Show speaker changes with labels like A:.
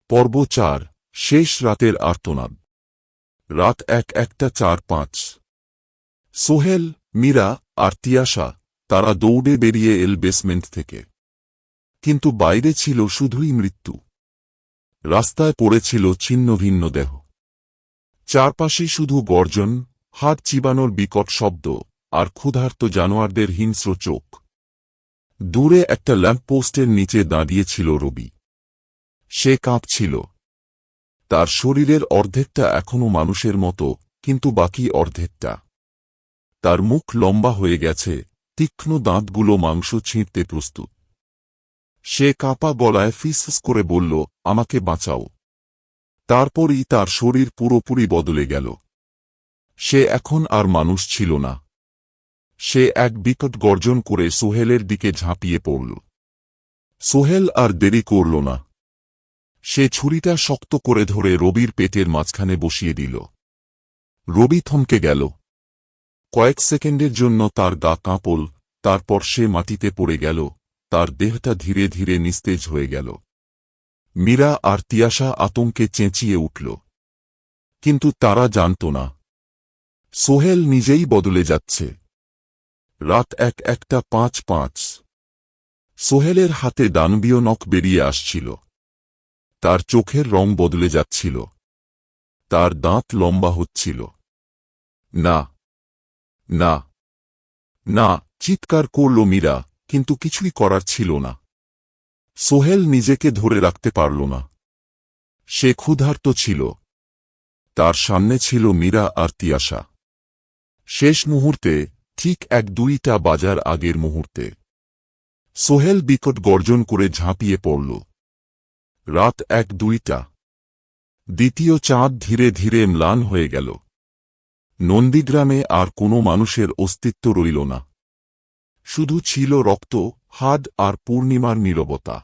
A: পর্ব ৪ শেষ রাতের আর্তনাদ। রাত ১:৪:৫। সোহেল, মীরা আর তিয়াশা তারা দৌড়ে বেরিয়ে এল বেসমেন্ট থেকে। কিন্তু বাইরে ছিল শুধুই মৃত্যু। রাস্তায় পড়েছিল ছিন্নভিন্ন দেহ। চারপাশে শুধু গর্জন, হাত চিবানোর বিকট শব্দ আর ক্ষুধার্ত জানোয়ারদের হিংস্র চোখ। দূরে একটা ল্যাম্পপোস্টের নিচে দাঁড়িয়েছিল রবি। সে কাঁপছিল। তার শরীরের অর্ধেকটা এখনো মানুষের মতো, কিন্তু বাকি অর্ধেকটা। তার মুখ লম্বা হয়ে গেছে, তীক্ষ্ণ দাঁতগুলো মাংস ছিঁড়তে প্রস্তুত। সে কাঁপা গলায় ফিসফিস করে বলল, আমাকে বাঁচাও। তারপরই তার শরীর পুরোপুরি বদলে গেল। সে এখন আর মানুষ ছিল না। সে এক বিকট গর্জন করে সোহেলের দিকে ঝাঁপিয়ে পড়ল। সোহেল আর দেরি করল না। সে ছুরিটা শক্ত করে ধরে রবির পেটের মাঝখানে বসিয়ে দিল। রবি থমকে গেল। কয়েক সেকেন্ডের জন্য তার গা কাঁপল, তারপর সে মাটিতে পড়ে গেল, তার দেহটা ধীরে ধীরে নিস্তেজ হয়ে গেল। মীরা আর তিয়াশা আতঙ্কে চেঁচিয়ে উঠল। কিন্তু তারা জানত না, সোহেল নিজেই বদলে যাচ্ছে। রাত ১:৫:৫। সোহেলের হাতে দানবীয় নখ বেরিয়ে আসছিল। তার চোখের রং বদলে যাচ্ছিল। তার দাঁত লম্বা হচ্ছিল। না, না, না, চিৎকার করল মীরা, কিন্তু কিছুই করার ছিল না। সোহেল নিজেকে ধরে রাখতে পারল না। সে ক্ষুধার্ত ছিল। তার সামনে ছিল মীরা আর তিয়াশা। শেষ মুহূর্তে, ঠিক ১:০২টা বাজার আগের মুহূর্তে, সোহেল বিকট গর্জন করে ঝাঁপিয়ে পড়ল। রাত ১:০২টা। দ্বিতীয় চাঁদ ধীরে ধীরে ম্লান হয়ে গেল। নন্দীগ্রামে আর কোনো মানুষের অস্তিত্ব রইল না। শুধু ছিল রক্ত, হাড় আর পূর্ণিমার নীরবতা।